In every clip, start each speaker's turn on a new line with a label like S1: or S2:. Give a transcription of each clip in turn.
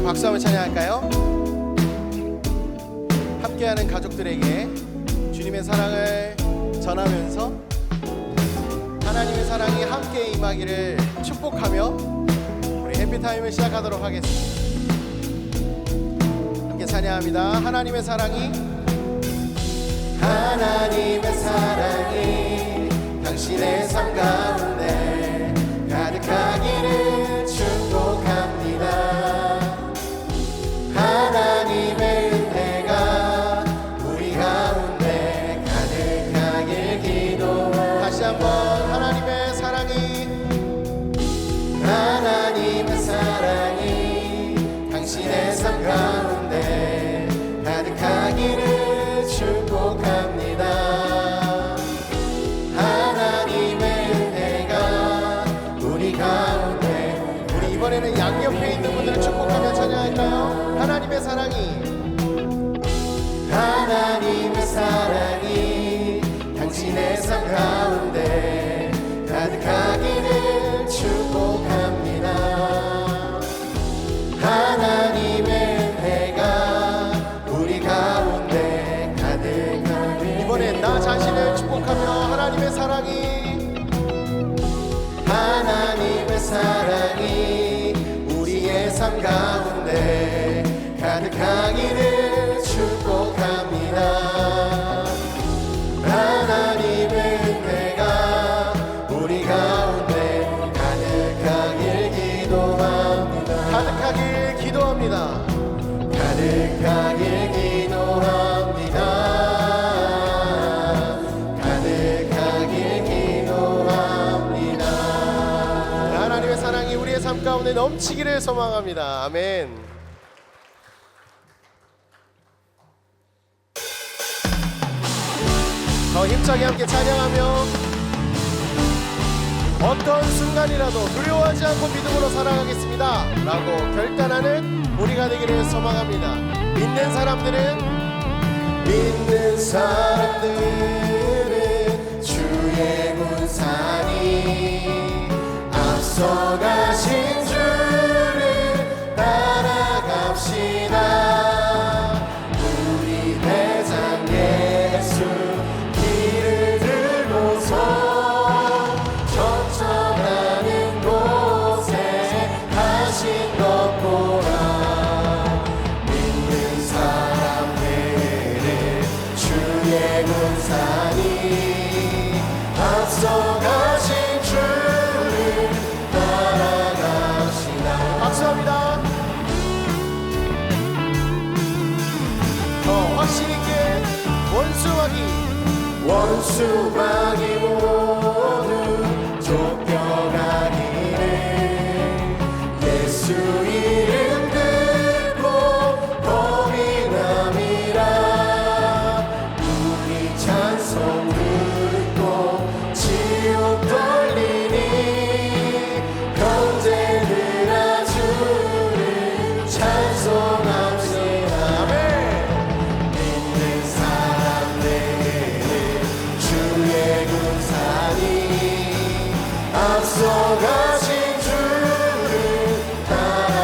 S1: 박수 한번 찬양할까요? 함께하는 가족들에게 주님의 사랑을 전하면서 하나님의 사랑이 함께 임하기를 축복하며 우리 해피타임을 시작하도록 하겠습니다. 함께 찬양합니다. 하나님의 사랑이 당신의 삶 가운데 가득하기를 축복합니다. 하나님의 은혜가 우리 가운데 가득하길 기도. 다시 한번 하나님의 사랑이 당신의 삶 가운데 가득하기를 축복합니다. 하나님의 은혜가 우리 가운데. 우리 이번에는 양옆에 있는 분들을 축복하며 찬양할까요? 하나님의 사랑이 당신의 삶 가운데 가득하기를 축복합니다. 하나님의 은혜가 우리 가운데 가득하기를. 이번엔 나 자신을 축복하며 하나님의 사랑이 우리의 삶 가운데 가득하기를 축복합니다. 하나님의 은혜가 우리 가운데 가득하길 기도합니다. 가득하길 기도합니다. 가득하길 기도합니다. 가득하길 기도합니다. 하나님의 사랑이 우리의 삶 가운데 넘치기를 소망합니다. 아멘. 더 힘차게 함께 찬양하며 어떤 순간이라도 두려워하지 않고 믿음으로 살아가겠습니다 라고 결단하는 우리가 되기를 소망합니다. 믿는 사람들은 주의 군산이 앞서가신 주를 따라갑시다. 우리 대장 예수 길을 들고서 전천하는 곳에 하신 것 보라. 믿는 사람들은 주의 군산이 앞서가신 주를 따라갑시다. 박수합니다. 더 확신 있게 원수마귀 모두 쫓겨가기를 예수 이름 듣고 범인함이라. 우리 찬송 듣고 지옥 떨리니 형제들아 주를 찬송합시다. 아멘. 믿는 사람들은 주의 군산이 앞서가신 주를 따라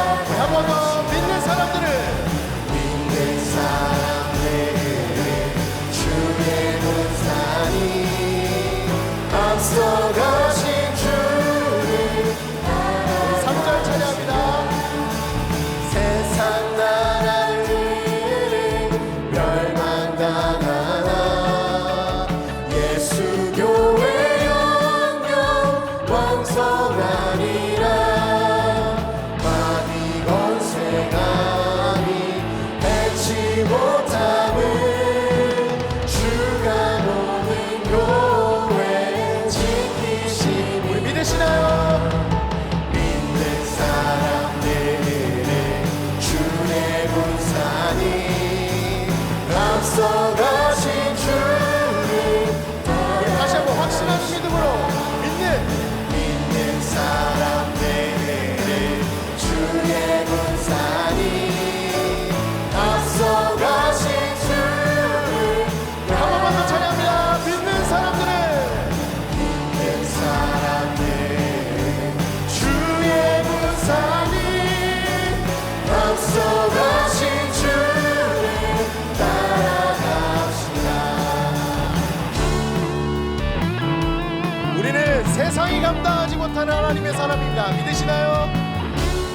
S1: 못한 하나님의 사람입니다. 믿으시나요?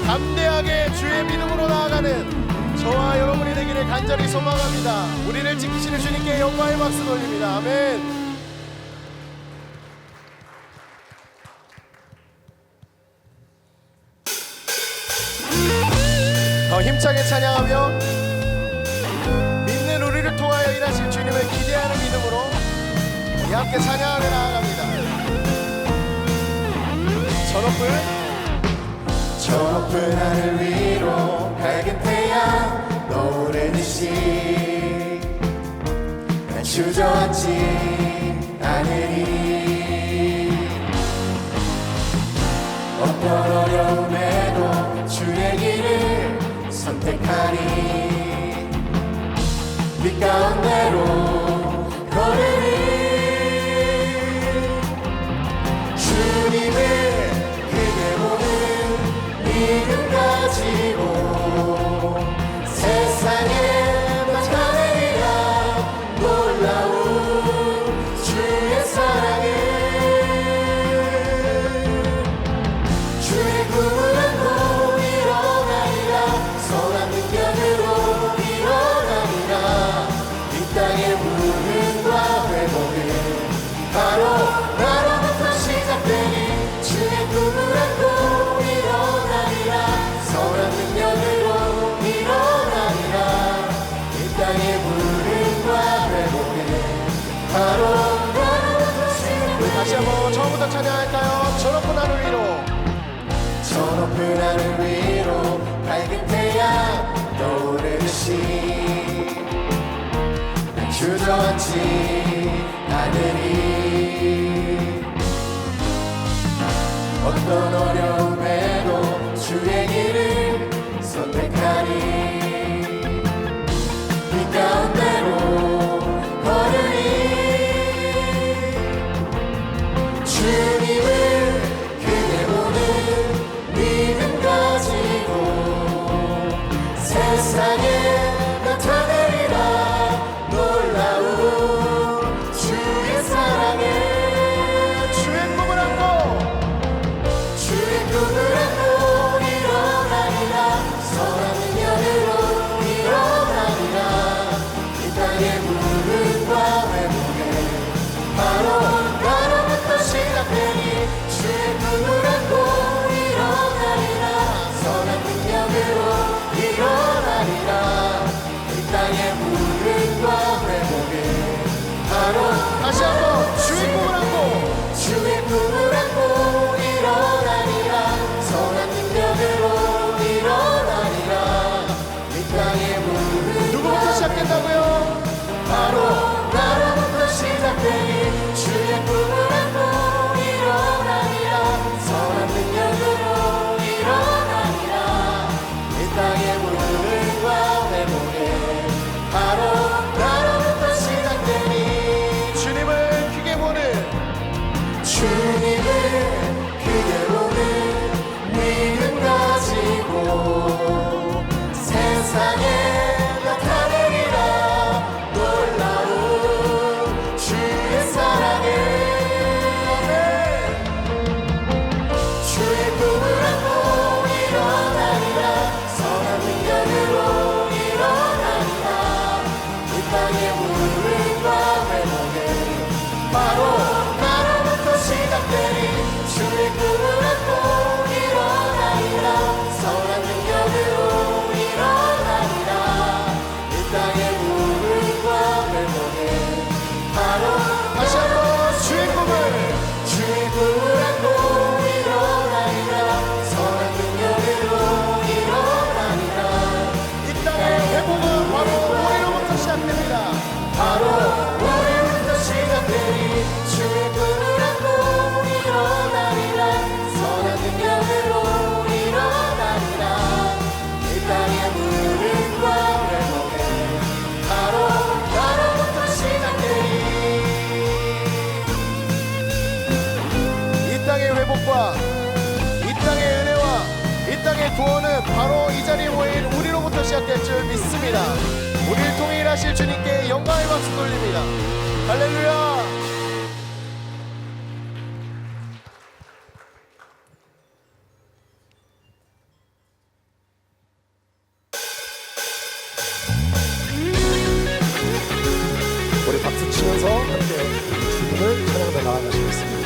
S1: 담대하게 주의 믿음으로 나아가는 저와 여러분이 되기를 간절히 소망합니다. 우리를 지키시는 주님께 영광의 박수 돌립니다. 아멘. 더 힘차게 찬양하며 믿는 우리를 통하여 일하실 주님을 기대하는 믿음으로 우리 함께 찬양하며 나아갑니다. 저 높은 하늘 위로 밝은 태양 떠오르듯이 난 주저앉지 않으리. 어떤 어려움에도 주의 길을 선택하리. 빛 가운데로 걸으리. 주님을 크게 보는 믿음 가지고 세상에 나타내리라. 놀라운 주의 사랑을 주의 꿈을 안고 일어나리라. 선한 능력으로 일어나리라. 이 땅의 부흥과 회복은 바로 나로부터 시작되니 주의 꿈을 안고 일어나리라. 선한 능력으로 일어나리라. 이 땅의 부흥과 회복은 바로 나로부터 시작되니. 우리 다시 한번 처음부터 찬양할까요? 저 높은 하늘 위로, 저 높은 하늘 위로 밝은 태양 떠오르듯이 난 주저앉지 않으리. 어떤 어려움에도 주의 길을 선택하리. 빛 가운데로 걸으리. 주님을 크게 보는 믿음 가지고 세상에 나타내리라. 놀라운 주의 사랑을 주의 꿈을 안고 일어나리라. 선한 능력으로 일어나리라. 이 땅의 부흥과 회복은 바로 나로부터 시작되니 주의 꿈을 안고 일어나리라. 선한 능력으로 일어나리라. 이 땅의 부흥과 회복은 바로 다시 한번 주의 꿈을 안고 일어나리라. 선한 능력으로 일어나리라. 이 땅의 부흥 누구부터 시작된다고요? 바로 나로부터 시작되니 주의 꿈을 안고 일어나리라. 선한 능력으로 일어나리라. 이 땅의 부흥과 회복은 바로 나로부터 시작되니 주님을 크게 보는 믿음 가지고 세상에 나타내리라. 놀라운 주의 사랑을 주의 꿈을 안고 일어나리라. 선한 능력으로 일어나리라. 이 땅의 부흥과 회복은 바로 나로부터 시작되니 주의 꿈을 안고 일어나리라. 선한 능력으로 일어나리라. 이 땅의 부흥과 회복은 바로 다시 한번 주의 꿈을 안고 일어나리라. 선한 능력으로 일어나리라. 이 땅의 회복은 바로 우리로부터 시작됩니다. 바로 우리로부터 시작되니 주의 꿈을 안고 일어나리라. 선한 능력으로 일어나리라. 이 땅의 부흥과 회복은 바로 나로부터 시작되니 이 땅의 회복과 이 땅의 은혜와 이 땅의 구원은 바로 이 자리에 모인 우리로부터 시작될 줄 믿습니다. 우리를 통해 일하실 주님께 영광의 박수 돌립니다. 할렐루야.
S2: 일어나셔서 함께 주님을 찬양하며 나아가시겠습니다.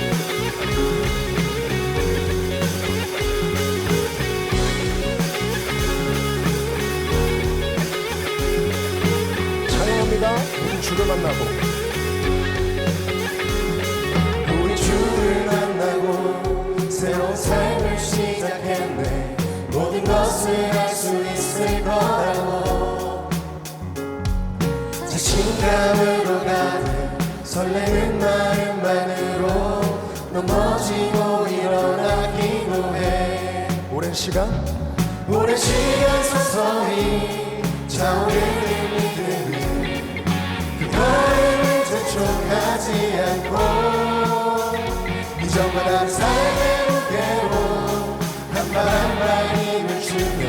S2: 찬양합니다. 우리 주를 만나고,
S1: 우리 주를 만나고 새로운 삶을 시작했네. 모든 것을 알 수 있을 거라고 자신감으로 가득 설레는 마음만으로 넘어지고 일어나기도 해.
S2: 오랜 시간
S1: 서서히 차오르는 믿음이 그거를 재촉하지 않고 이전과 다른 삶의 무게로 한 발 한 발 힘을 주며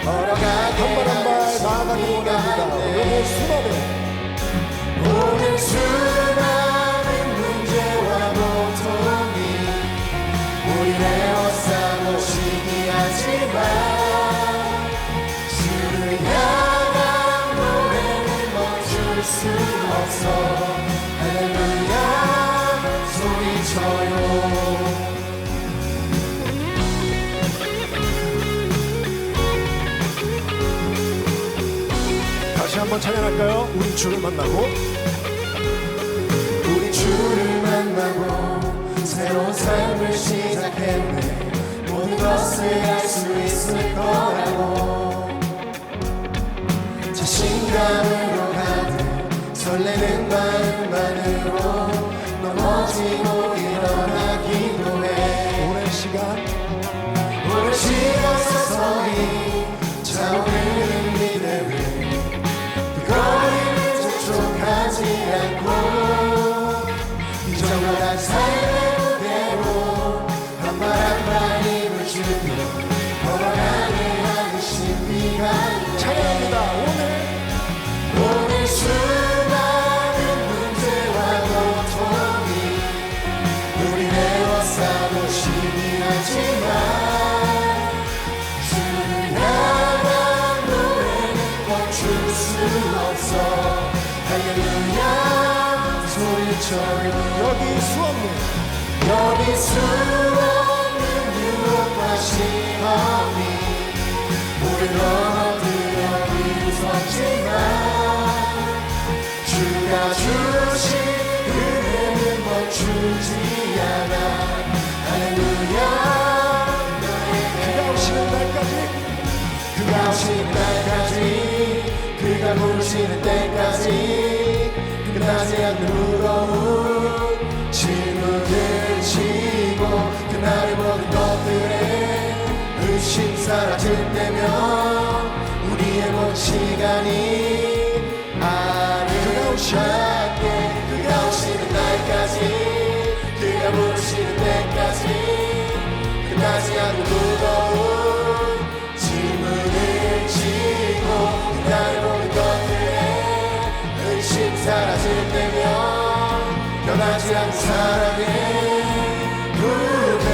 S1: 걸어가게
S2: 한 발 한 발 나아가기 원합니다. 오늘 수많은
S1: 오늘 수많은 문제와 고통이 우리 에워싸고 시기하지만 주를 향한 노래를 멈출 수 없어. 할렐루야 소리쳐요.
S2: 다시 한번 찬양할까요? 우리 주를 만나고,
S1: 우리 주를 만나고 새로운 삶을 시작했네. 모든 것을 알 수 있을 거라고 자신감으로 가득 설레는 마음만으로 넘어지고 일어나기도 해.
S2: 오랜 시간
S1: 서서히 차오르는 믿음을 거리를 재촉하지 않고 이전과 다른 삶의 무대로 한 발 한 발 힘을 주며 걸어가게 하는 신비가
S2: 찬양합니다.
S1: 오늘 수많은 문제와 고통이 우리 에워싸고 시기하지만 주를 향한 노래는 멈출 수 없어. 할렐루야 소리쳐요. 여기 수없는 유혹과 시험이 우리를 넘어뜨려 비웃었지만 주가 주신 은혜는 멈추지 않아. 할렐루야
S2: 그가 오시는 날까지,
S1: 그가 오시는 날까지 그가 부르시는 때까지 끝나지 않는 무거운 짐을 지고 그날의 모든 것들에 의심 사라질 때면 우리의 모든 시간이 아름답게 그가 오시는 날까지 그가 부르시는 때까지 끝나지 않는 무거운 짐을 지고 그날의 모든 것들에 의심 사라질 때면 변하지 않는 사랑의 무대.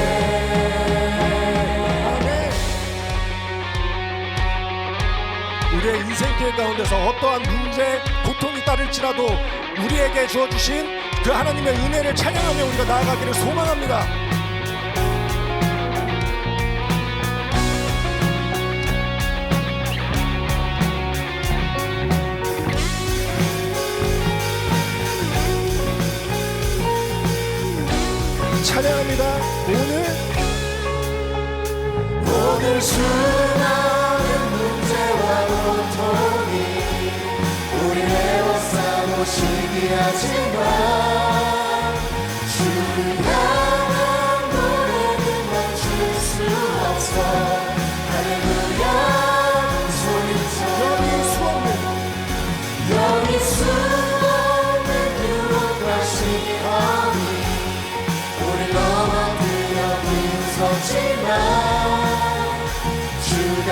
S2: 우리의 인생길 가운데서 어떠한 문제, 고통이 따를지라도 우리에게 주어주신 그 하나님의 은혜를 찬양하며 우리가 나아가기를 소망합니다. 찬양합니다.
S1: 오늘 수많은 문제와 고통이 우리 에워싸고 시기하지만 주를 향한 노래는 멈출 수 없어. 할렐루야 소리쳐. 여기 수없는 유혹과 시험이 우리 넘어뜨려 비웃었지만 주가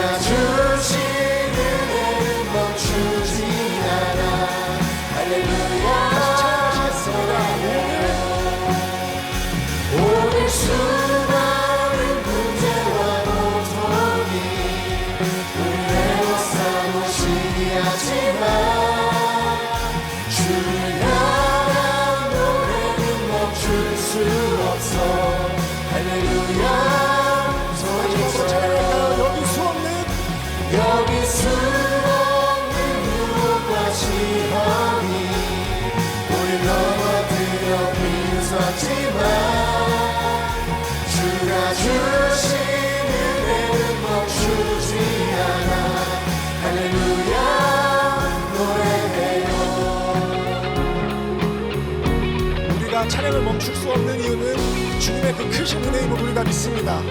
S2: 찬양을 멈출 수 없는 이유는 주님의 그 크신 은혜임을 우리가 믿습니다.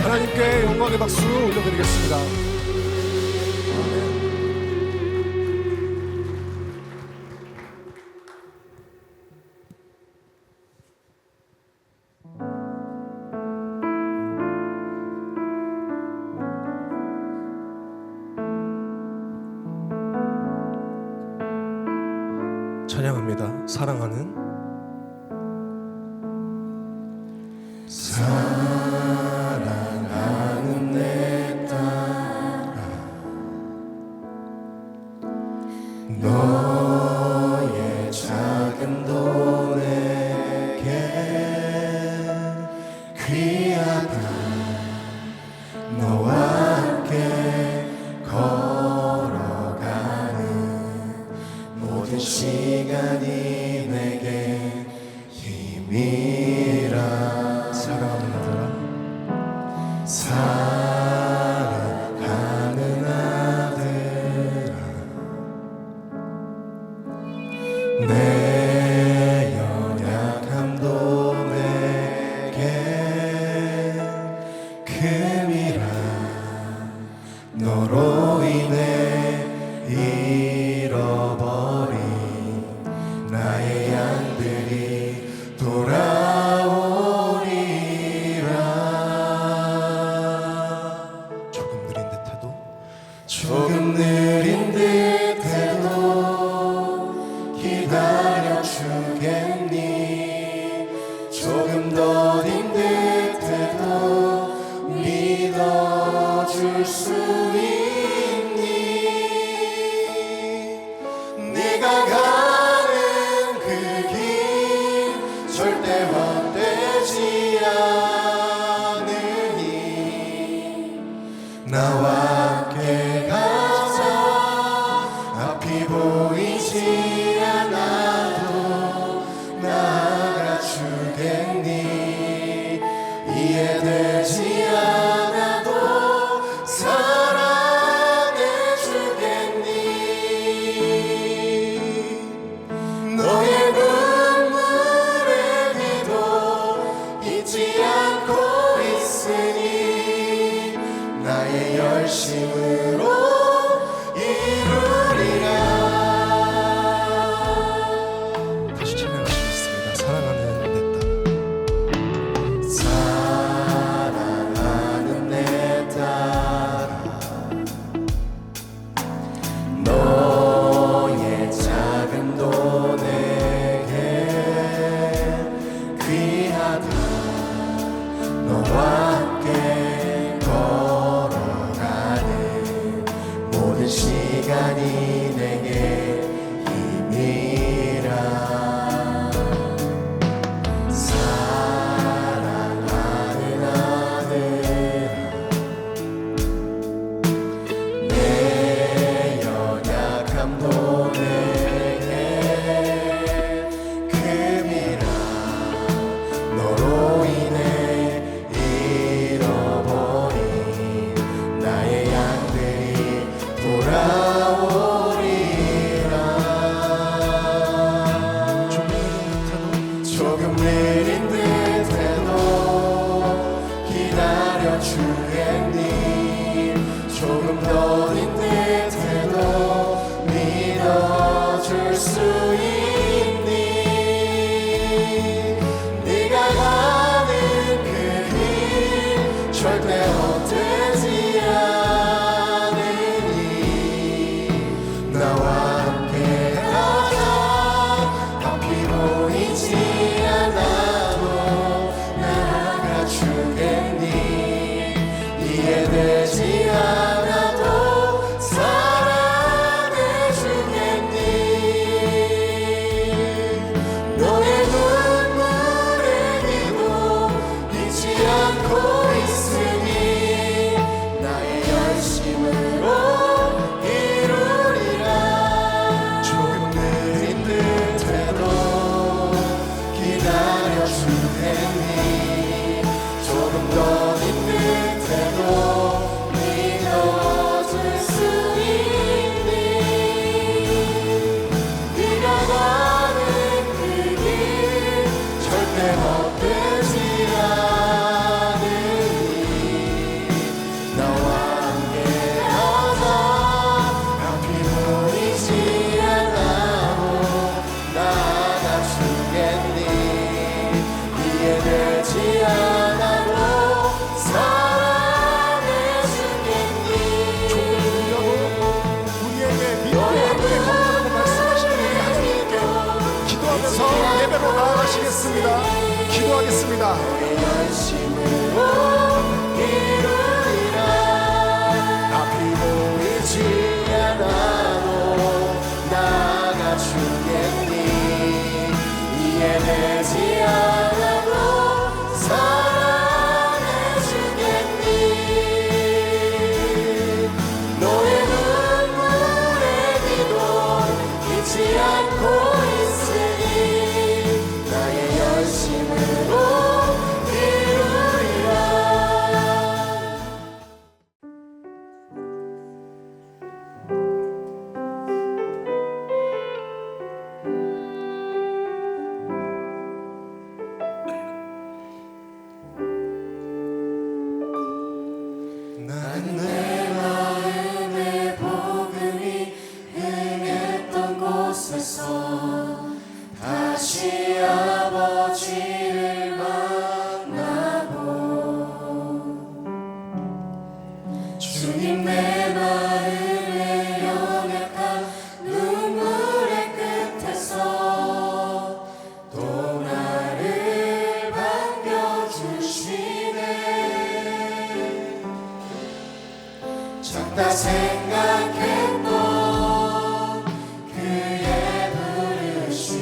S2: 하나님께 영광의 박수 올려드리겠습니다. 찬양합니다. 사랑하는
S1: 내 딸아 너의 작은 도 내게 귀하다 너와 함께 걸어가는 모든 시간이 내게 힘이라 사랑하는 아들아 사랑하는 아들아 내 연약함도 내게 금이라 너로 인해 잃어버린 나의 양들이 돌아오리라 조금 느린 듯해도 조금 느린 듯해도 기다려주겠니 조금 더딘 듯해도 믿어줄 수 있니 네가 가는 그 길 절대 헛되지 않으니 나와 함께 가자 앞이 보이지 않아도 나아가 주겠니 이해되지 않아도 사랑해 주겠니 너의 눈물의 비도 잊지 않고 있으니 나의 열심으로 이루리라 다시 찬양하시겠습니다. 사랑하는 내 사랑하는 내 딸아 너의 작은 도 내게 귀하다 너와 함께 걸어가는 모든 시간이 내게 힘이라 사랑하는 아들아 내 연약함도 내게 금이라 너로 인해 잃어버린 나의 양들이 돌아오리라 조금 느린 듯해도 기다려주겠니 조금 더딘 듯해도 믿어줄 수 있니 네가 가는 그 길 절대 헛되지 않으니 나와 함께 가자 앞이 보이지 않아도 나아가 주겠니 이해되지 않아도 사랑해 주겠니 너의 눈물의 비도 잊지 않고 있으니 나의 열심으로 이루리라 조금 느린 듯해도 기다려주겠니 조금 더딘 듯해도 믿어줄 주겠니 이해되지 않아도 사랑해주겠니
S2: 조금 울려도 우리에게 믿음의 함께 걷는다고 말씀하시는 우리 하나님께 기도하면서 예배로 나아가시겠습니다. 기도하겠습니다.
S1: 열심으로 이루리라 앞이 보이지 않아도 나아가 주겠니 이해되지 않아도 사랑해주겠니 너의 눈물의 기도 잊지 않고 있으니 나의 열심으로 이루리라 난 내 마음의 복음이 행했던 곳에서 다시 아버지를 만나고 주님 내 마음의 연약한 눈물의 끝에서 또 나를 반겨주시네 작다 생각했던 그의 부르심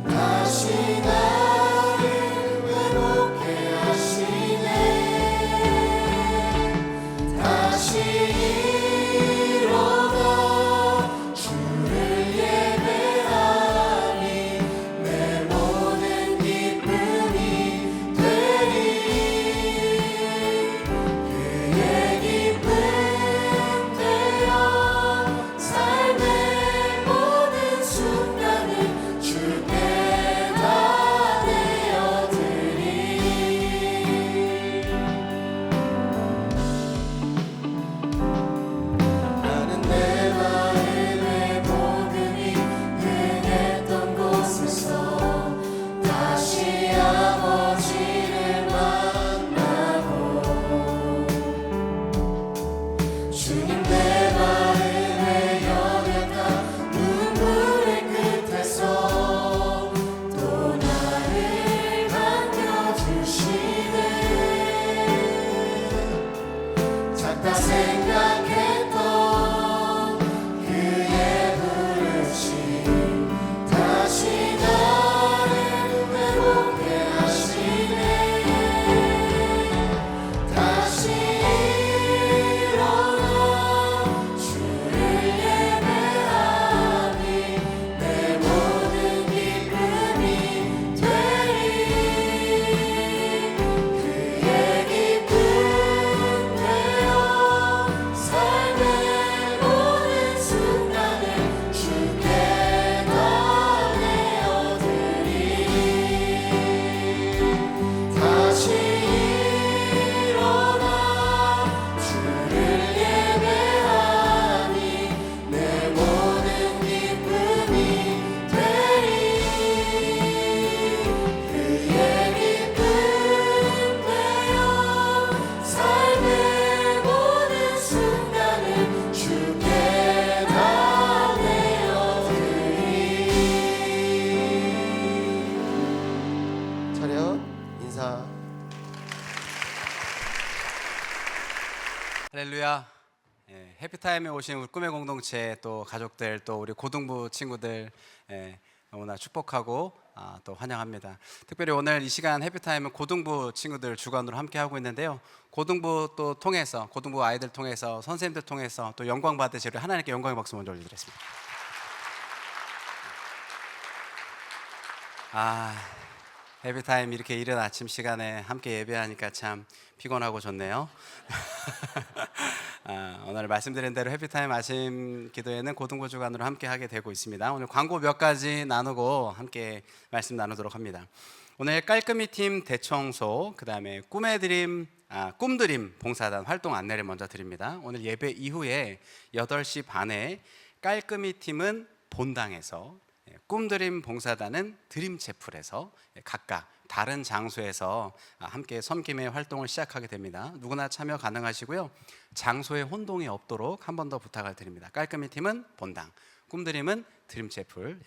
S1: 다시 나를 회복해 하시네 다시 일어나 주를 예배하니 내 모든 기쁨이 되리 그의 기쁨 되어 삶의 모든 순간을 주께 다 내어드리 나는 내 마음의 복음이 행했던 곳에서 다시 아버지를 만나고 주님 내 마음의 연약한 눈물의 끝에서 또 나를 반겨주시네 작다 생각했던 그의 부르심 다시 나를 회복해 하시네 다시 일어나 주를 예배하니 내 모든 기쁨이 되리 그의 기쁨 되어 삶의 모든 순간을 주께 다 내어드리 다시 일어나 주를 예배하니 내 모든 기쁨이 되리 그의 기쁨 되어 삶의 모든 순간을 주께 다 내어드리 차렷 인사
S3: 할렐루야. 예, 해피타임에 오신 우리 꿈의 공동체 또 가족들 또 우리 고등부 친구들 너무나 축복하고 또 환영합니다. 특별히 오늘 이 시간 해피타임은 고등부 친구들 주관으로 함께 하고 있는데요. 고등부 또 통해서 고등부 아이들 통해서 선생님들 통해서 또 영광 받으시 우리 하나님께 영광의 박수 먼저 올려드리겠습니다. 해피타임 이렇게 이른 아침 시간에 함께 예배하니까 참 피곤하고 좋네요. 오늘 말씀드린 대로 해피타임 아침 기도회는 고등부 주간으로 함께 하게 되고 있습니다. 오늘 광고 몇 가지 나누고 함께 말씀 나누도록 합니다. 오늘 깔끔히 팀 대청소, 그 다음에 꿈드림 봉사단 활동 안내를 먼저 드립니다. 오늘 예배 이후에 8시 반에 깔끔히 팀은 본당에서 꿈드림 봉사단은 드림채플에서 각각 다른 장소에서 함께 섬김의 활동을 시작하게 됩니다. 누구나 참여 가능하시고요. 장소에 혼동이 없도록 한 번 더 부탁을 드립니다. 깔끔히 팀은 본당, 꿈드림은 드림채플.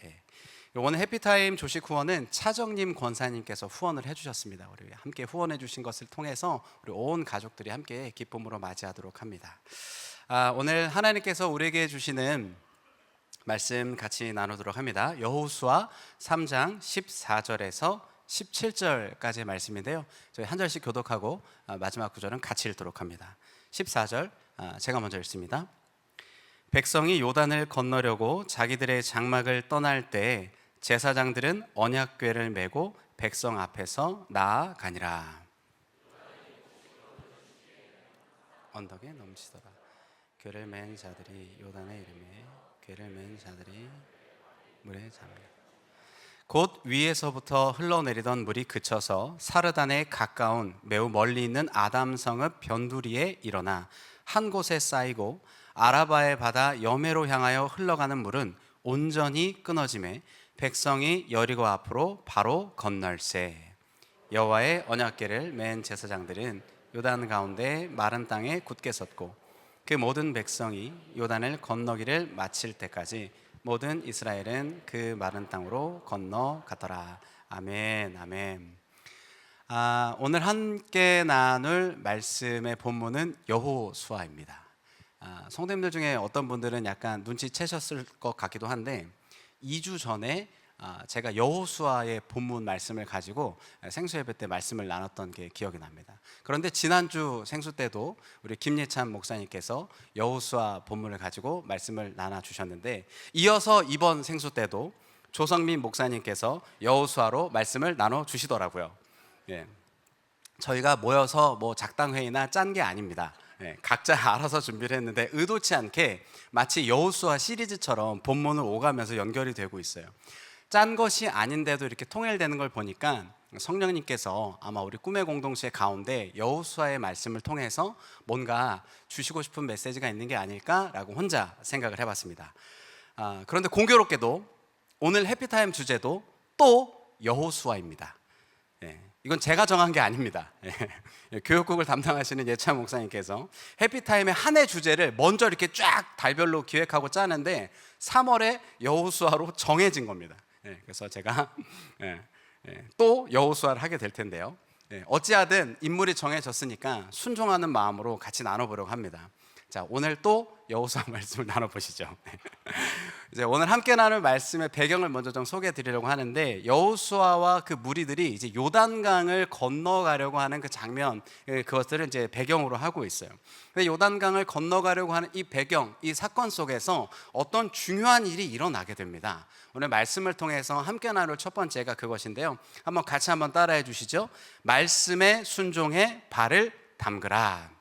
S3: 오늘 해피타임 조식 후원은 차정님 권사님께서 후원을 해주셨습니다. 우리 함께 후원해 주신 것을 통해서 우리 온 가족들이 함께 기쁨으로 맞이하도록 합니다. 오늘 하나님께서 우리에게 주시는 말씀 같이 나누도록 합니다. 여호수아 3장 14절에서 17절까지의 말씀인데요. 저희 한 절씩 교독하고 마지막 구절은 같이 읽도록 합니다. 14절 제가 먼저 읽습니다. 백성이 요단을 건너려고 자기들의 장막을 떠날 때 제사장들은 언약궤를 메고 백성 앞에서 나아가니라. 언덕에 넘치더라. 궤를 맨 자들이 요단의 이름에 궤를 맨 자들이 물에 잠겨. 곧 위에서부터 흘러내리던 물이 그쳐서 사르단에 가까운 매우 멀리 있는 아담성읍 변두리에 일어나 한 곳에 쌓이고 아라바의 바다 여메로 향하여 흘러가는 물은 온전히 끊어지매 백성이 여리고 앞으로 바로 건널세. 여호와의 언약궤를 맨 제사장들은 요단 가운데 마른 땅에 굳게 섰고 그 모든 백성이 요단을 건너기를 마칠 때까지 모든 이스라엘은 그 마른 땅으로 건너가더라. 아멘, 아멘. 오늘 함께 나눌 말씀의 본문은 여호수아입니다. 성도님들 중에 어떤 분들은 약간 눈치채셨을 것 같기도 한데 2주 전에 제가 여호수아의 본문 말씀을 가지고 생수예배 때 말씀을 나눴던 게 기억이 납니다. 그런데 지난주 생수 때도 우리 김예찬 목사님께서 여호수아 본문을 가지고 말씀을 나눠주셨는데 이어서 이번 생수 때도 조성민 목사님께서 여호수아로 말씀을 나눠주시더라고요. 저희가 모여서 뭐 작당회의나 짠 게 아닙니다. 각자 알아서 준비를 했는데 의도치 않게 마치 여호수아 시리즈처럼 본문을 오가면서 연결이 되고 있어요. 짠 것이 아닌데도 이렇게 통일되는 걸 보니까 성령님께서 아마 우리 꿈의 공동체 가운데 여호수아의 말씀을 통해서 뭔가 주시고 싶은 메시지가 있는 게 아닐까라고 혼자 생각을 해봤습니다. 그런데 공교롭게도 오늘 해피타임 주제도 또 여호수아입니다. 이건 제가 정한 게 아닙니다. 교육국을 담당하시는 예찬 목사님께서 해피타임의 한 해 주제를 먼저 이렇게 쫙 달별로 기획하고 짜는데 3월에 여호수아로 정해진 겁니다. 그래서 제가 또 여호수아를 하게 될 텐데요. 어찌하든 인물이 정해졌으니까 순종하는 마음으로 같이 나눠보려고 합니다. 자, 오늘 또 여호수아 말씀을 나눠보시죠. 이제 오늘 함께 나눌 말씀의 배경을 먼저 좀 소개해 드리려고 하는데 여호수아와 그 무리들이 이제 요단강을 건너가려고 하는 그 장면, 그것들을 이제 배경으로 하고 있어요. 근데 요단강을 건너가려고 하는 이 배경, 이 사건 속에서 어떤 중요한 일이 일어나게 됩니다. 오늘 말씀을 통해서 함께 나눌 첫 번째가 그것인데요. 같이 한번 따라해 주시죠. 말씀에 순종해 발을 담그라.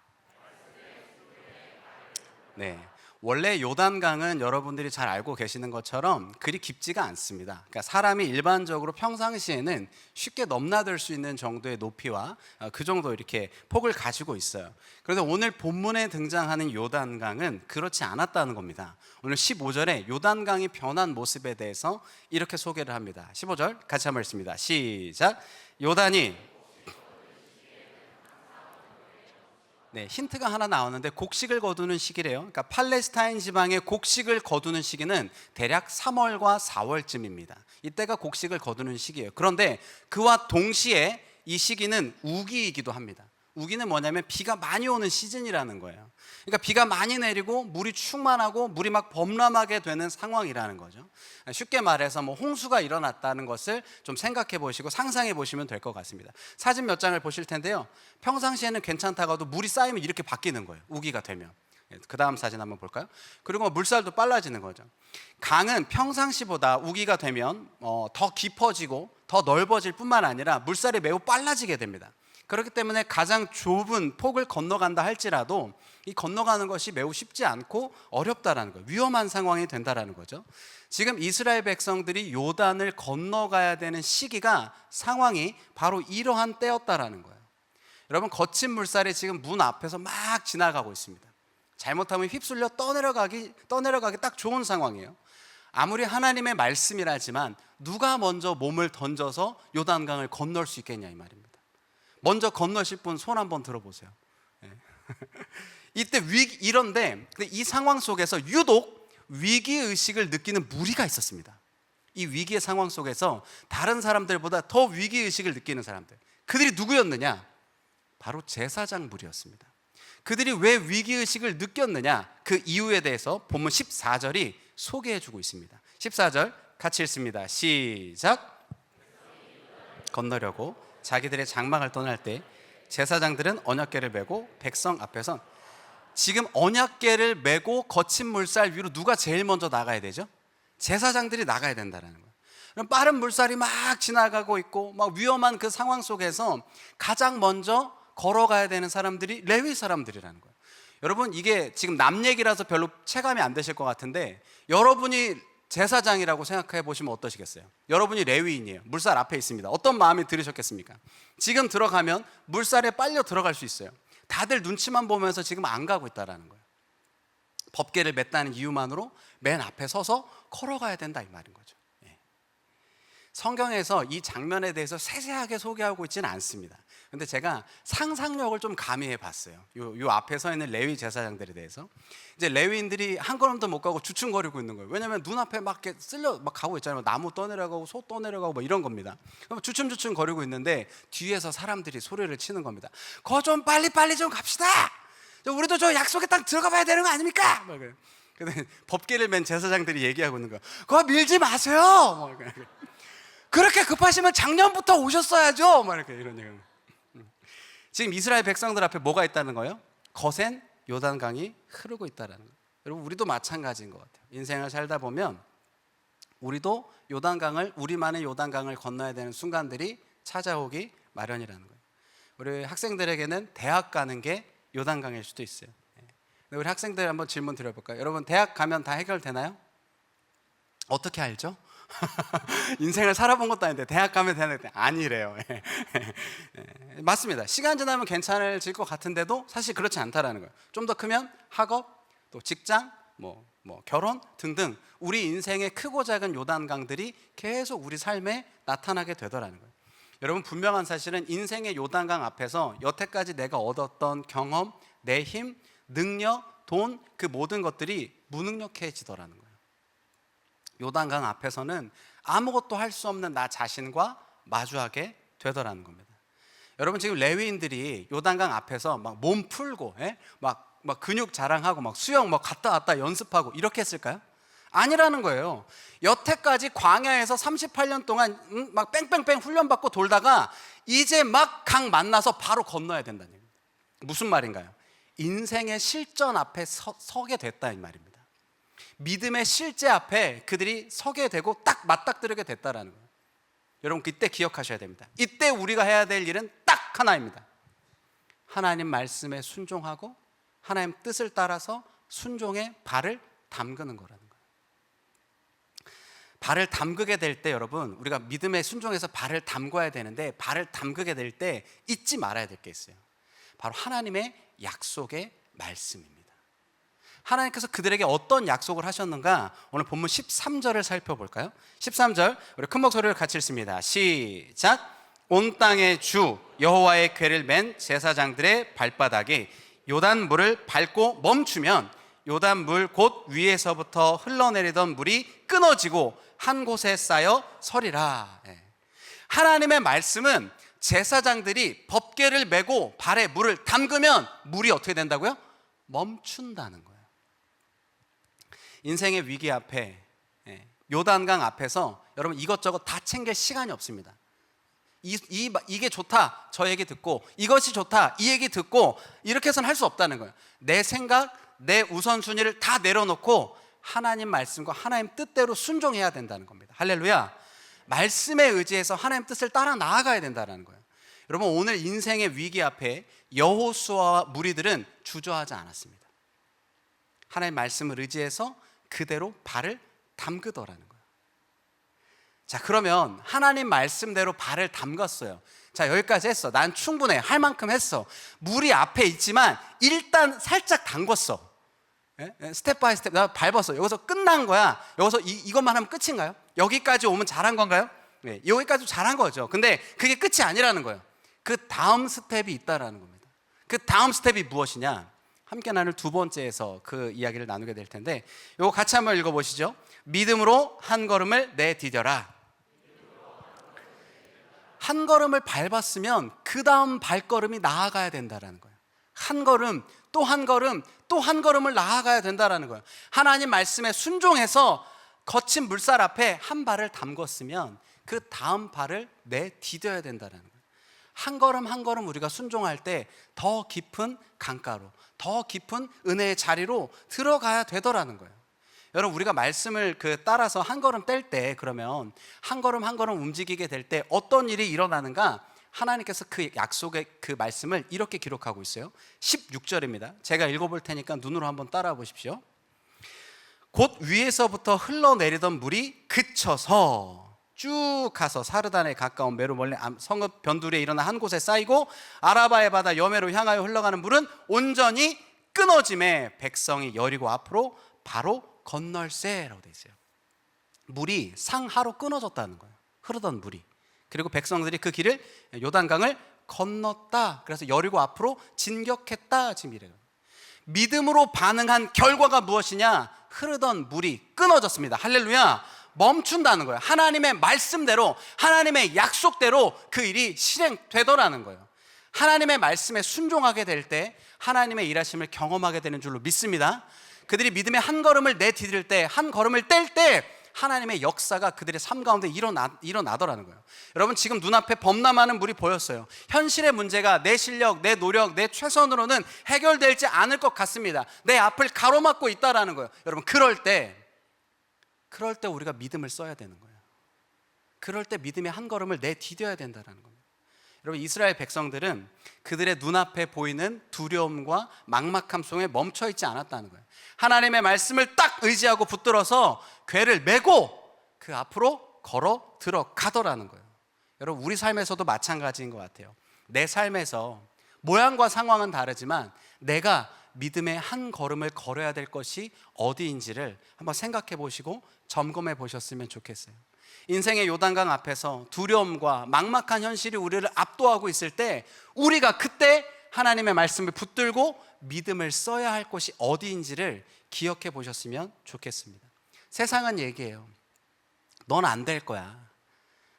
S3: 원래 요단강은 여러분들이 잘 알고 계시는 것처럼 그리 깊지가 않습니다. 그러니까 사람이 일반적으로 평상시에는 쉽게 넘나들 수 있는 정도의 높이와 그 정도 이렇게 폭을 가지고 있어요. 그런데 오늘 본문에 등장하는 요단강은 그렇지 않았다는 겁니다. 오늘 15절에 요단강이 변한 모습에 대해서 이렇게 소개를 합니다. 15절 같이 한번 읽습니다. 시작. 요단이 힌트가 하나 나오는데 곡식을 거두는 시기래요. 그러니까 팔레스타인 지방의 곡식을 거두는 시기는 대략 3월과 4월쯤입니다. 이때가 곡식을 거두는 시기예요. 그런데 그와 동시에 이 시기는 우기이기도 합니다. 우기는 뭐냐면 비가 많이 오는 시즌이라는 거예요. 그러니까 비가 많이 내리고 물이 충만하고 물이 막 범람하게 되는 상황이라는 거죠. 쉽게 말해서 뭐 홍수가 일어났다는 것을 좀 생각해 보시고 상상해 보시면 될 것 같습니다. 사진 몇 장을 보실 텐데요. 평상시에는 괜찮다가도 물이 쌓이면 이렇게 바뀌는 거예요. 우기가 되면. 그 다음 사진 한번 볼까요? 그리고 물살도 빨라지는 거죠. 강은 평상시보다 우기가 되면 더 깊어지고 더 넓어질 뿐만 아니라 물살이 매우 빨라지게 됩니다. 그렇기 때문에 가장 좁은 폭을 건너간다 할지라도 이 건너가는 것이 매우 쉽지 않고 어렵다라는 거예요. 위험한 상황이 된다라는 거죠. 지금 이스라엘 백성들이 요단을 건너가야 되는 시기가 상황이 바로 이러한 때였다라는 거예요. 여러분, 거친 물살이 지금 문 앞에서 막 지나가고 있습니다. 잘못하면 휩쓸려 떠내려가기 딱 좋은 상황이에요. 아무리 하나님의 말씀이라지만 누가 먼저 몸을 던져서 요단강을 건널 수 있겠냐 이 말입니다. 먼저 건너실 분 손 한번 들어보세요. 예. 이때 이런데 이 상황 속에서 유독 위기의식을 느끼는 무리가 있었습니다. 이 위기의 상황 속에서 다른 사람들보다 더 위기의식을 느끼는 사람들, 그들이 누구였느냐? 바로 제사장 무리였습니다. 그들이 왜 위기의식을 느꼈느냐? 그 이유에 대해서 본문 14절이 소개해주고 있습니다. 14절 같이 읽습니다. 시작. 건너려고 자기들의 장막을 떠날 때 제사장들은 언약궤를 메고 백성 앞에선, 지금 언약궤를 메고 거친 물살 위로 누가 제일 먼저 나가야 되죠? 제사장들이 나가야 된다는 거예요. 그럼 빠른 물살이 막 지나가고 있고 막 위험한 그 상황 속에서 가장 먼저 걸어가야 되는 사람들이 레위 사람들이라는 거예요. 여러분, 이게 지금 남 얘기라서 별로 체감이 안 되실 것 같은데, 여러분이 제사장이라고 생각해 보시면 어떠시겠어요? 여러분이 레위인이에요. 물살 앞에 있습니다. 어떤 마음이 들으셨겠습니까? 지금 들어가면 물살에 빨려 들어갈 수 있어요. 다들 눈치만 보면서 지금 안 가고 있다는 거예요. 법궤를 맸다는 이유만으로 맨 앞에 서서 걸어가야 된다 이 말인 거죠. 예. 성경에서 이 장면에 대해서 세세하게 소개하고 있지는 않습니다. 근데 제가 상상력을 좀 가미해 봤어요. 요 앞에 서 있는 레위 제사장들에 대해서. 이제 레위인들이 한 걸음도 못 가고 주춤거리고 있는 거예요. 왜냐하면 눈앞에 막 이렇게 쓸려 막 가고 있잖아요. 나무 떠내려가고 소 떠내려가고 뭐 이런 겁니다. 그럼 주춤주춤 거리고 있는데 뒤에서 사람들이 소리를 치는 겁니다. 거 좀 빨리 좀 갑시다. 우리도 저 약속의 땅 들어가 봐야 되는 거 아닙니까? 막 그래요. 근데 법궤를 맨 제사장들이 얘기하고 있는 거야. 그거 밀지 마세요. 그렇게 급하시면 작년부터 오셨어야죠. 막 이렇게 이런 얘기. 지금 이스라엘 백성들 앞에 뭐가 있다는 거예요? 거센 요단강이 흐르고 있다는 거예요. 여러분, 우리도 마찬가지인 것 같아요. 인생을 살다 보면 우리도 우리만의 요단강을 건너야 되는 순간들이 찾아오기 마련이라는 거예요. 우리 학생들에게는 대학 가는 게 요단강일 수도 있어요. 우리 학생들 한번 질문 드려볼까요? 여러분, 대학 가면 다 해결되나요? 어떻게 알죠? 인생을 살아본 것도 아닌데 대학 가면 되는데 아니래요. 맞습니다. 시간 지나면 괜찮아질 것 같은데도 사실 그렇지 않다라는 거예요. 좀 더 크면 학업, 또 직장, 뭐 결혼 등등 우리 인생의 크고 작은 요단강들이 계속 우리 삶에 나타나게 되더라는 거예요. 여러분, 분명한 사실은 인생의 요단강 앞에서 여태까지 내가 얻었던 경험, 내 힘, 능력, 돈, 그 모든 것들이 무능력해지더라는 거예요. 요단강 앞에서는 아무것도 할 수 없는 나 자신과 마주하게 되더라는 겁니다. 여러분, 지금 레위인들이 요단강 앞에서 막 몸 풀고 막 근육 자랑하고 막 수영 막 갔다 왔다 연습하고 이렇게 했을까요? 아니라는 거예요. 여태까지 광야에서 38년 동안 막 뺑뺑뺑 훈련받고 돌다가 이제 막 강 만나서 바로 건너야 된다는 얘기입니다. 무슨 말인가요? 인생의 실전 앞에 서게 됐다 이 말입니다. 믿음의 실제 앞에 그들이 서게 되고 딱 맞닥뜨리게 됐다라는 거예요. 여러분, 그때 기억하셔야 됩니다. 이때 우리가 해야 될 일은 딱 하나입니다. 하나님 말씀에 순종하고 하나님 뜻을 따라서 순종의 발을 담그는 거라는 거예요. 발을 담그게 될 때 여러분, 우리가 믿음의 순종에서 발을 담궈야 되는데, 발을 담그게 될 때 잊지 말아야 될 게 있어요. 바로 하나님의 약속의 말씀입니다. 하나님께서 그들에게 어떤 약속을 하셨는가? 오늘 본문 13절을 살펴볼까요? 13절 우리 큰 목소리를 같이 읽습니다. 시작. 온 땅의 주 여호와의 궤를 맨 제사장들의 발바닥이 요단 물을 밟고 멈추면 요단 물 곧 위에서부터 흘러내리던 물이 끊어지고 한 곳에 쌓여 서리라. 하나님의 말씀은 제사장들이 법궤를 메고 발에 물을 담그면 물이 어떻게 된다고요? 멈춘다는 거예요. 인생의 위기 앞에, 요단강 앞에서 여러분 이것저것 다 챙길 시간이 없습니다. 이게 좋다 저 얘기 듣고, 이것이 좋다 이 얘기 듣고, 이렇게 해서는 할 수 없다는 거예요. 내 생각, 내 우선순위를 다 내려놓고 하나님 말씀과 하나님 뜻대로 순종해야 된다는 겁니다. 할렐루야. 말씀에 의지해서 하나님 뜻을 따라 나아가야 된다는 거예요. 여러분, 오늘 인생의 위기 앞에 여호수아와 무리들은 주저하지 않았습니다. 하나님 말씀을 의지해서 그대로 발을 담그더라는 거예요. 자, 그러면 하나님 말씀대로 발을 담갔어요. 자, 여기까지 했어. 난 충분해. 할 만큼 했어. 물이 앞에 있지만 일단 살짝 담궜어. 스텝 바이 스텝 나 밟았어. 여기서 끝난 거야. 여기서 이것만 하면 끝인가요? 여기까지 오면 잘한 건가요? 네, 여기까지 잘한 거죠. 근데 그게 끝이 아니라는 거예요. 그 다음 스텝이 있다라는 겁니다. 그 다음 스텝이 무엇이냐? 함께 나눌 두 번째에서 그 이야기를 나누게 될 텐데, 이거 같이 한번 읽어보시죠. 믿음으로 한 걸음을 내디뎌라. 한 걸음을 밟았으면 그 다음 발걸음이 나아가야 된다라는 거예요. 한 걸음, 또 한 걸음, 또 한 걸음을 나아가야 된다라는 거예요. 하나님 말씀에 순종해서 거친 물살 앞에 한 발을 담궜으면 그 다음 발을 내디뎌야 된다라는 거예요. 한 걸음 한 걸음 우리가 순종할 때 더 깊은 강가로, 더 깊은 은혜의 자리로 들어가야 되더라는 거예요. 여러분, 우리가 말씀을 따라서 한 걸음 뗄 때, 그러면 한 걸음 한 걸음 움직이게 될 때 어떤 일이 일어나는가? 하나님께서 그 약속의 그 말씀을 이렇게 기록하고 있어요. 16절입니다. 제가 읽어볼 테니까 눈으로 한번 따라와 보십시오. 곧 위에서부터 흘러내리던 물이 그쳐서 쭉 가서 사르단에 가까운 메로 멀리 성읍 변두리에 일어나 한 곳에 쌓이고 아라바의 바다 여매로 향하여 흘러가는 물은 온전히 끊어짐에 백성이 여리고 앞으로 바로 건널세라고 돼 있어요. 물이 상하로 끊어졌다는 거예요. 흐르던 물이. 그리고 백성들이 그 길을 요단강을 건넜다. 그래서 여리고 앞으로 진격했다. 지금 이래요. 믿음으로 반응한 결과가 무엇이냐? 흐르던 물이 끊어졌습니다. 할렐루야. 멈춘다는 거예요. 하나님의 말씀대로, 하나님의 약속대로 그 일이 실행되더라는 거예요. 하나님의 말씀에 순종하게 될 때 하나님의 일하심을 경험하게 되는 줄로 믿습니다. 그들이 믿음의 한 걸음을 내디딜 때, 한 걸음을 뗄 때 하나님의 역사가 그들의 삶 가운데 일어나더라는 거예요. 여러분, 지금 눈앞에 범람하는 물이 보였어요. 현실의 문제가 내 실력, 내 노력, 내 최선으로는 해결되지 않을 것 같습니다. 내 앞을 가로막고 있다라는 거예요. 여러분, 그럴 때 우리가 믿음을 써야 되는 거예요. 그럴 때 믿음의 한 걸음을 내디뎌야 된다는 겁니다. 여러분, 이스라엘 백성들은 그들의 눈앞에 보이는 두려움과 막막함 속에 멈춰 있지 않았다는 거예요. 하나님의 말씀을 딱 의지하고 붙들어서 궤를 메고 그 앞으로 걸어 들어가더라는 거예요. 여러분, 우리 삶에서도 마찬가지인 것 같아요. 내 삶에서 모양과 상황은 다르지만 내가 믿음의 한 걸음을 걸어야 될 것이 어디인지를 한번 생각해 보시고 점검해 보셨으면 좋겠어요. 인생의 요단강 앞에서 두려움과 막막한 현실이 우리를 압도하고 있을 때 우리가 그때 하나님의 말씀을 붙들고 믿음을 써야 할 곳이 어디인지를 기억해 보셨으면 좋겠습니다. 세상은 얘기해요. 넌 안 될 거야.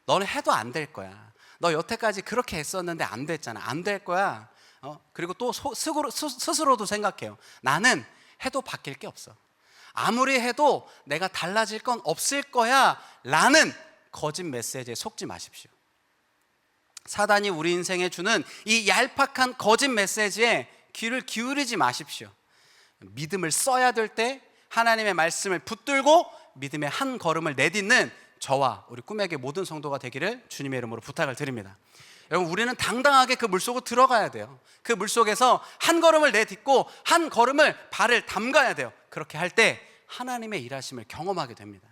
S3: 너는 해도 안 될 거야. 너 여태까지 그렇게 했었는데 안 됐잖아. 안 될 거야. 그리고 또 스스로도 생각해요. 나는 해도 바뀔 게 없어. 아무리 해도 내가 달라질 건 없을 거야 라는 거짓 메시지에 속지 마십시오. 사단이 우리 인생에 주는 이 얄팍한 거짓 메시지에 귀를 기울이지 마십시오. 믿음을 써야 될 때 하나님의 말씀을 붙들고 믿음의 한 걸음을 내딛는 저와 우리 꿈에게 모든 성도가 되기를 주님의 이름으로 부탁을 드립니다. 여러분, 우리는 당당하게 그 물속으로 들어가야 돼요. 그 물속에서 한 걸음을 내딛고 한 걸음을 발을 담가야 돼요. 그렇게 할 때 하나님의 일하심을 경험하게 됩니다.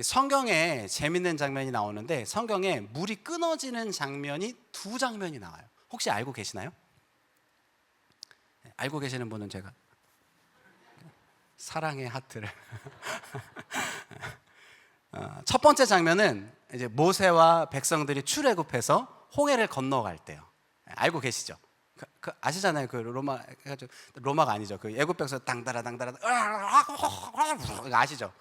S3: 성경에 재밌는 장면이 나오는데 성경에 물이 끊어지는 장면이 두 장면이 나와요. 혹시 알고 계시나요? 알고 계시는 분은 제가 사랑의 하트를 첫 번째 장면은 이제 모세와 백성들이 출애굽해서 홍해를 건너갈 때요. 알고 계시죠? 아시잖아요. 그 로마가 아니죠. 그 애굽 백성 당다라 아시죠?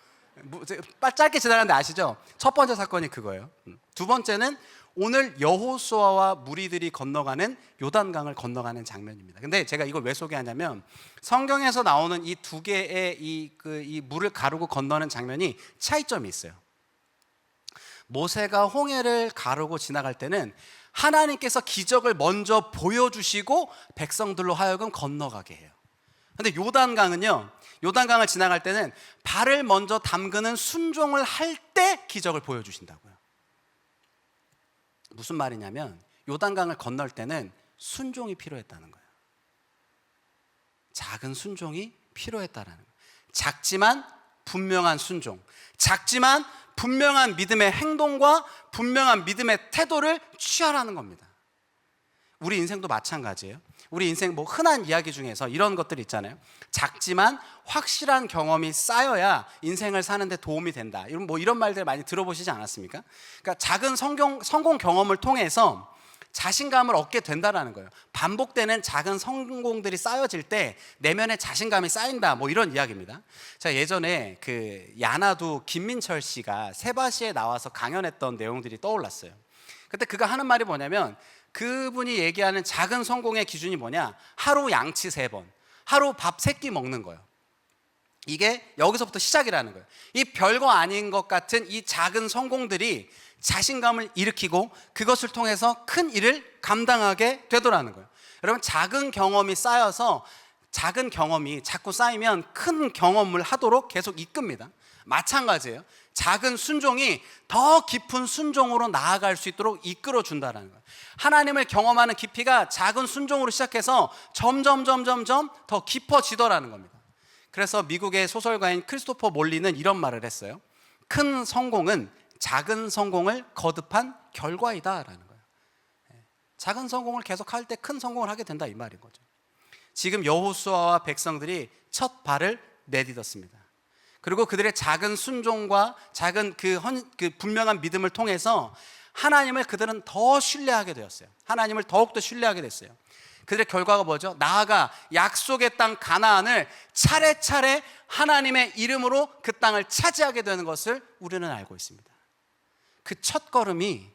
S3: 짧게 지나가는데 아시죠? 첫 번째 사건이 그거예요. 두 번째는 오늘 여호수아와 무리들이 건너가는 요단강을 건너가는 장면입니다. 근데 제가 이걸 왜 소개하냐면 성경에서 나오는 이 두 개의 이 물을 가르고 건너는 장면이 차이점이 있어요. 모세가 홍해를 가르고 지나갈 때는 하나님께서 기적을 먼저 보여주시고 백성들로 하여금 건너가게 해요. 근데 요단강은요, 요단강을 지나갈 때는 발을 먼저 담그는 순종을 할 때 기적을 보여주신다고요. 무슨 말이냐면 요단강을 건널 때는 순종이 필요했다는 거예요. 작은 순종이 필요했다라는 거예요. 작지만 분명한 순종, 작지만 분명한 믿음의 행동과 분명한 믿음의 태도를 취하라는 겁니다. 우리 인생도 마찬가지예요. 우리 인생 뭐 흔한 이야기 중에서 이런 것들이 있잖아요. 작지만 확실한 경험이 쌓여야 인생을 사는데 도움이 된다. 이런 말들 많이 들어보시지 않았습니까? 그러니까 작은 성공 경험을 통해서 자신감을 얻게 된다라는 거예요. 반복되는 작은 성공들이 쌓여질 때 내면에 자신감이 쌓인다. 뭐 이런 이야기입니다. 자, 예전에 그 야나두 김민철 씨가 세바시에 나와서 강연했던 내용들이 떠올랐어요. 그때 그가 하는 말이 뭐냐면, 그분이 얘기하는 작은 성공의 기준이 뭐냐? 하루 양치 3번, 하루 밥 3끼 먹는 거예요. 이게 여기서부터 시작이라는 거예요. 이 별거 아닌 것 같은 이 작은 성공들이 자신감을 일으키고 그것을 통해서 큰 일을 감당하게 되더라는 거예요. 여러분, 작은 경험이 쌓여서 작은 경험이 자꾸 쌓이면 큰 경험을 하도록 계속 이끕니다. 마찬가지예요. 작은 순종이 더 깊은 순종으로 나아갈 수 있도록 이끌어 준다는 거예요. 하나님을 경험하는 깊이가 작은 순종으로 시작해서 점점 더 깊어지더라는 겁니다. 그래서 미국의 소설가인 크리스토퍼 몰리는 이런 말을 했어요. 큰 성공은 작은 성공을 거듭한 결과이다라는 거예요. 작은 성공을 계속할 때 큰 성공을 하게 된다, 이 말인 거죠. 지금 여호수아와 백성들이 첫 발을 내딛었습니다. 그리고 그들의 작은 순종과 작은 그 분명한 믿음을 통해서 하나님을 그들은 더 신뢰하게 되었어요. 하나님을 더욱더 신뢰하게 됐어요. 그들의 결과가 뭐죠? 나아가 약속의 땅 가나안을 차례차례 하나님의 이름으로 그 땅을 차지하게 되는 것을 우리는 알고 있습니다. 그 첫 걸음이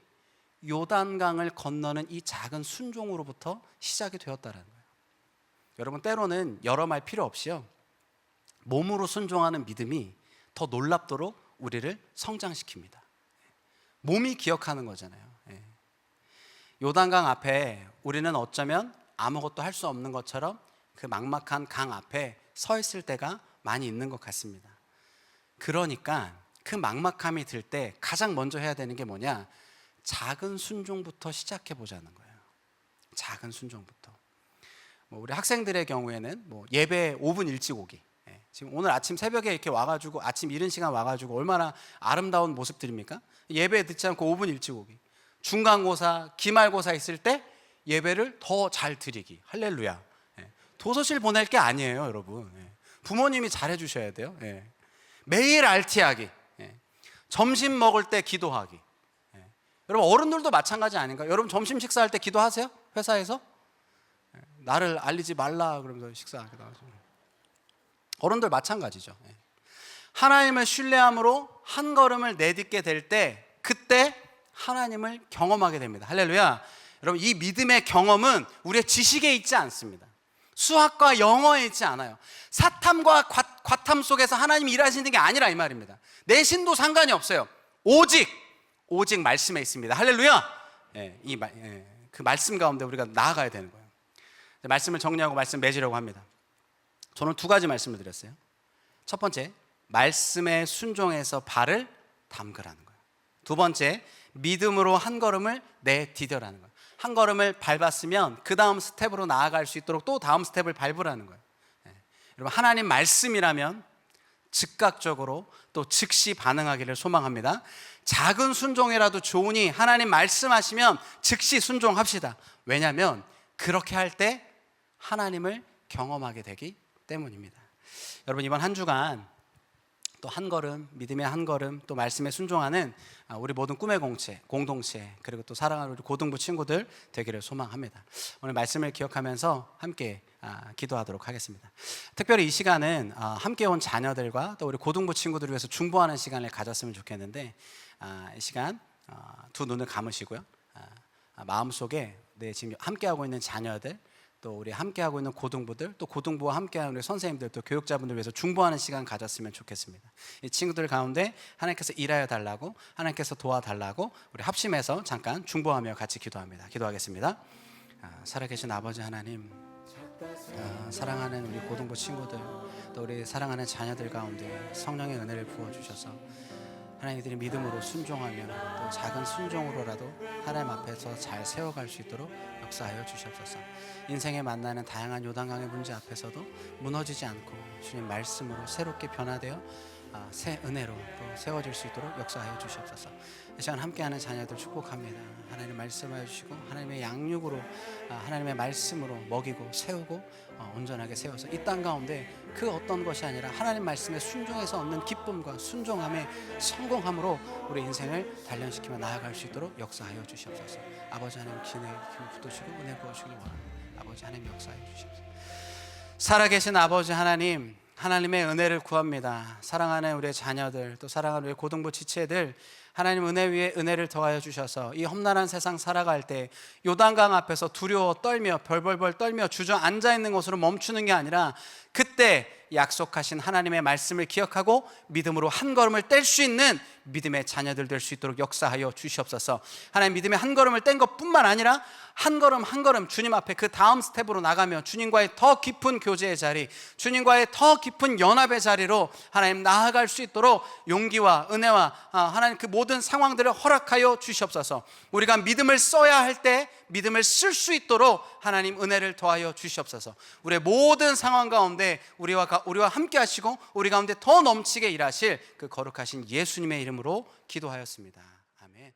S3: 요단강을 건너는 이 작은 순종으로부터 시작이 되었다는 거예요. 여러분, 때로는 여러 말 필요 없이요, 몸으로 순종하는 믿음이 더 놀랍도록 우리를 성장시킵니다. 몸이 기억하는 거잖아요. 요단강 앞에 우리는 어쩌면 아무것도 할 수 없는 것처럼 그 막막한 강 앞에 서 있을 때가 많이 있는 것 같습니다. 그러니까 그 막막함이 들 때 가장 먼저 해야 되는 게 뭐냐? 작은 순종부터 시작해 보자는 거예요. 작은 순종부터. 우리 학생들의 경우에는 예배 5분 일찍 오기. 지금 오늘 아침 새벽에 이렇게 와가지고 아침 이른 시간 와가지고 얼마나 아름다운 모습들입니까? 예배 듣지 않고 5분 일찍 오기. 중간고사, 기말고사 있을 때 예배를 더 잘 드리기. 할렐루야. 도서실 보낼 게 아니에요, 여러분. 부모님이 잘해 주셔야 돼요. 매일 RT하기. 점심 먹을 때 기도하기. 여러분, 어른들도 마찬가지 아닌가요? 여러분, 점심 식사할 때 기도하세요? 회사에서? 나를 알리지 말라 그러면서 식사하기도 하죠. 어른들 마찬가지죠. 하나님을 신뢰함으로 한 걸음을 내딛게 될 때, 그때 하나님을 경험하게 됩니다. 할렐루야. 여러분, 이 믿음의 경험은 우리의 지식에 있지 않습니다. 수학과 영어에 있지 않아요. 사탐과 과탐 속에서 하나님이 일하시는 게 아니라 이 말입니다. 내신도 상관이 없어요. 오직 말씀에 있습니다. 할렐루야. 그 말씀 가운데 우리가 나아가야 되는 거예요. 말씀을 정리하고 말씀 맺으려고 합니다. 저는 2가지 말씀을 드렸어요. 첫 번째, 말씀에 순종해서 발을 담그라는 거예요. 2번째, 믿음으로 한 걸음을 내디뎌라는 거예요. 한 걸음을 밟았으면 그 다음 스텝으로 나아갈 수 있도록 또 다음 스텝을 밟으라는 거예요. 여러분, 하나님 말씀이라면 즉각적으로 또 즉시 반응하기를 소망합니다. 작은 순종이라도 좋으니 하나님 말씀하시면 즉시 순종합시다. 왜냐하면 그렇게 할 때 하나님을 경험하게 되기 때문입니다. 여러분, 이번 한 주간 또 한 걸음, 믿음의 한 걸음, 또 말씀에 순종하는 우리 모든 꿈의 공동체, 그리고 또 사랑하는 우리 고등부 친구들 되기를 소망합니다. 오늘 말씀을 기억하면서 함께 기도하도록 하겠습니다. 특별히 이 시간은 함께 온 자녀들과 또 우리 고등부 친구들을 위해서 중보하는 시간을 가졌으면 좋겠는데, 이 시간 2 눈을 감으시고요, 마음속에 지금 함께하고 있는 자녀들, 또 우리 함께하고 있는 고등부들, 또 고등부와 함께하는 우리 선생님들, 또 교육자분들 위해서 중보하는 시간 가졌으면 좋겠습니다. 이 친구들 가운데 하나님께서 일하여 달라고, 하나님께서 도와달라고 우리 합심해서 잠깐 중보하며 같이 기도합니다. 기도하겠습니다. 살아계신 아버지 하나님, 사랑하는 우리 고등부 친구들, 또 우리 사랑하는 자녀들 가운데 성령의 은혜를 부어주셔서 하나님들이 믿음으로 순종하며 또 작은 순종으로라도 하나님 앞에서 잘 세워갈 수 있도록 역사하여 주시옵소서. 인생에 만나는 다양한 요단강의 문제 앞에서도 무너지지 않고 주님 말씀으로 새롭게 변화되어 새 은혜로 또 세워질 수 있도록 역사하여 주시옵소서. 이 시간 함께하는 자녀들 축복합니다. 하나님 말씀하여 주시고 하나님의 양육으로 하나님의 말씀으로 먹이고 세우고 온전하게 세워서 이 땅 가운데 그 어떤 것이 아니라 하나님 말씀에 순종해서 얻는 기쁨과 순종함의 성공함으로 우리 인생을 단련시키며 나아갈 수 있도록 역사하여 주시옵소서. 아버지 하나님 기회 붙드시고 은혜 부어주시길 원합니다. 아버지 하나님 역사하여 주시옵소서. 살아계신 아버지 하나님, 하나님의 은혜를 구합니다. 사랑하는 우리의 자녀들, 또 사랑하는 우리의 고등부 지체들, 하나님 은혜 위에 은혜를 더하여 주셔서 이 험난한 세상 살아갈 때 요단강 앞에서 두려워 떨며 벌벌벌 떨며 주저앉아 있는 것으로 멈추는 게 아니라 그때 약속하신 하나님의 말씀을 기억하고 믿음으로 한 걸음을 뗄 수 있는 믿음의 자녀들 될 수 있도록 역사하여 주시옵소서. 하나님 믿음의 한 걸음을 뗀 것뿐만 아니라 한 걸음 한 걸음 주님 앞에 그 다음 스텝으로 나가며 주님과의 더 깊은 교제의 자리, 주님과의 더 깊은 연합의 자리로 하나님 나아갈 수 있도록 용기와 은혜와 하나님 그 모든 상황들을 허락하여 주시옵소서. 우리가 믿음을 써야 할 때 믿음을 쓸 수 있도록 하나님 은혜를 더하여 주시옵소서. 우리의 모든 상황 가운데 우리와 함께 하시고 우리 가운데 더 넘치게 일하실 그 거룩하신 예수님의 이름으로 기도하였습니다. 아멘.